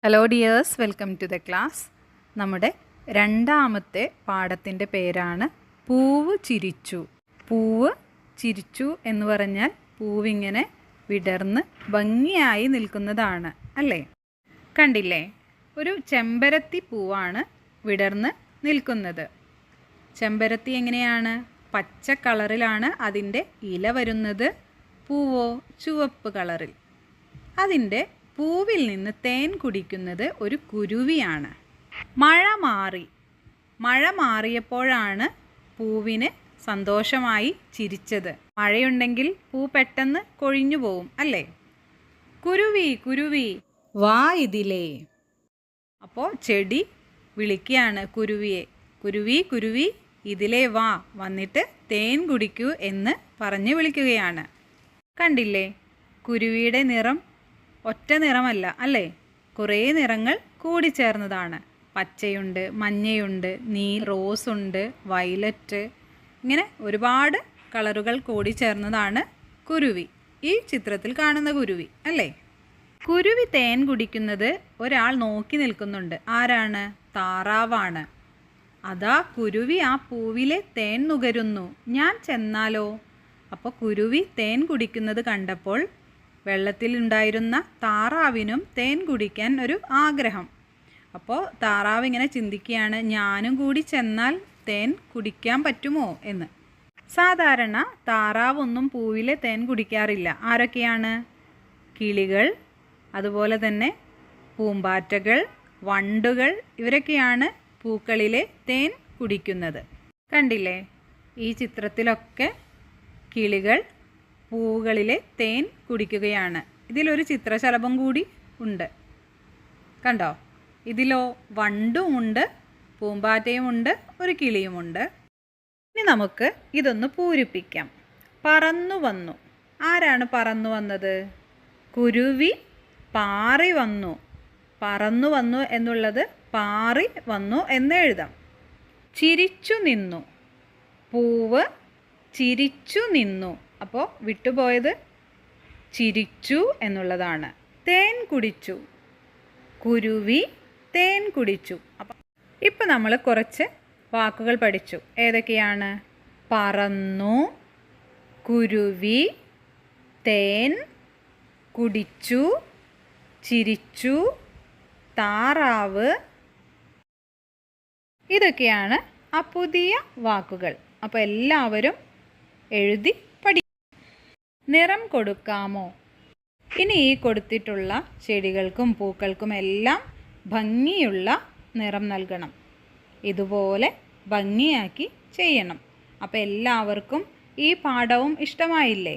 Hello dears, welcome to the class. നമ്മുടെ രണ്ടാമത്തെ പാഠത്തിൻ്റെ പേരാണ് പൂവ് ചിരിച്ചു. പൂവ് ചിരിച്ചു എന്ന് പറഞ്ഞാൽ പൂവിങ്ങനെ വിടർന്ന് ഭംഗിയായി നിൽക്കുന്നതാണ് അല്ലേ? കണ്ടില്ലേ? ഒരു ചെമ്പരത്തി പൂവാണ് വിടർന്ന് നിൽക്കുന്നത്. ചെമ്പരത്തി എങ്ങനെയാണ്? പച്ച കളറിലാണ് അതിൻ്റെ ഇല വരുന്നത്. പൂവോ ചുവപ്പ് കളറിൽ. അതിൻ്റെ പൂവിൽ നിന്ന് തേൻ കുടിക്കുന്നത് ഒരു കുരുവിയാണ്. മഴ മാറിയപ്പോഴാണ് പൂവിന് സന്തോഷമായി ചിരിച്ചത്. മഴയുണ്ടെങ്കിൽ പൂ പെട്ടെന്ന് കൊഴിഞ്ഞു പോവും അല്ലേ? കുരുവി കുരുവി വാ ഇതിലേ. അപ്പോൾ ചെടി വിളിക്കുകയാണ് കുരുവിയെ. കുരുവി കുരുവി ഇതിലേ വാ, വന്നിട്ട് തേൻ കുടിക്കൂ എന്ന് പറഞ്ഞ് വിളിക്കുകയാണ്. കണ്ടില്ലേ? കുരുവിയുടെ നിറം ഒറ്റ നിറമല്ല അല്ലേ? കുറേ നിറങ്ങൾ കൂടിച്ചേർന്നതാണ്. പച്ചയുണ്ട്, മഞ്ഞയുണ്ട്, റോസുണ്ട്, വയലറ്റ്, ഇങ്ങനെ ഒരുപാട് കളറുകൾ കൂടിച്ചേർന്നതാണ് കുരുവി. ഈ ചിത്രത്തിൽ കാണുന്ന കുരുവി അല്ലേ? കുരുവി തേൻ കുടിക്കുന്നത് ഒരാൾ നോക്കി നിൽക്കുന്നുണ്ട്. ആരാണ്? താറാവാണ്. അതാ കുരുവി ആ പൂവിലെ തേൻ നുകരുന്നു. ഞാൻ ചെന്നാലോ? അപ്പോൾ കുരുവി തേൻ കുടിക്കുന്നത് കണ്ടപ്പോൾ വെള്ളത്തിലുണ്ടായിരുന്ന താറാവിനും തേൻ കുടിക്കാൻ ഒരു ആഗ്രഹം. അപ്പോൾ താറാവ് ഇങ്ങനെ ചിന്തിക്കുകയാണ്, ഞാനും കൂടി ചെന്നാൽ തേൻ കുടിക്കാൻ പറ്റുമോ എന്ന്. സാധാരണ താറാവൊന്നും പൂവിലെ തേൻ കുടിക്കാറില്ല. ആരൊക്കെയാണ്? കിളികൾ, അതുപോലെ തന്നെ പൂമ്പാറ്റകൾ, വണ്ടുകൾ, ഇവരൊക്കെയാണ് പൂക്കളിലെ തേൻ കുടിക്കുന്നത്. കണ്ടില്ലേ? ഈ ചിത്രത്തിലൊക്കെ കിളികൾ പൂവുകളിലെ തേൻ കുടിക്കുകയാണ്. ഇതിലൊരു ചിത്രശലഭം കൂടി ഉണ്ട്. കണ്ടോ? ഇതിലോ വണ്ടുമുണ്ട്, പൂമ്പാറ്റയുമുണ്ട്, ഒരു കിളിയുമുണ്ട്. ഇനി നമുക്ക് ഇതൊന്ന് പൂരിപ്പിക്കാം. പറന്നു വന്നു. ആരാണ് പറന്നു വന്നത്? കുരുവി പാറി വന്നു. പറന്നു വന്നു എന്നുള്ളത് പാറി വന്നു എന്ന് എഴുതാം. ചിരിച്ചു നിന്നു. പൂവ് ചിരിച്ചു നിന്നു. അപ്പോൾ വിട്ടുപോയത് ചിരിച്ചു എന്നുള്ളതാണ്. തേൻ കുടിച്ചു. കുരുവി തേൻ കുടിച്ചു. അപ്പം ഇപ്പം നമ്മൾ കുറച്ച് വാക്കുകൾ പഠിച്ചു. ഏതൊക്കെയാണ്? പറന്നു, കുരുവി, തേൻ, കുടിച്ചു, ചിരിച്ചു, താറാവ്. ഇതൊക്കെയാണ് ആ പുതിയ വാക്കുകൾ. അപ്പോൾ എല്ലാവരും എഴുതി പഠിക്കും. നിറം കൊടുക്കാമോ? ഇനി ഈ കൊടുത്തിട്ടുള്ള ചെടികൾക്കും പൂക്കൾക്കും എല്ലാം ഭംഗിയുള്ള നിറം നൽകണം. ഇതുപോലെ ഭംഗിയാക്കി ചെയ്യണം. അപ്പോൾ എല്ലാവർക്കും ഈ പാഠവും ഇഷ്ടമായില്ലേ?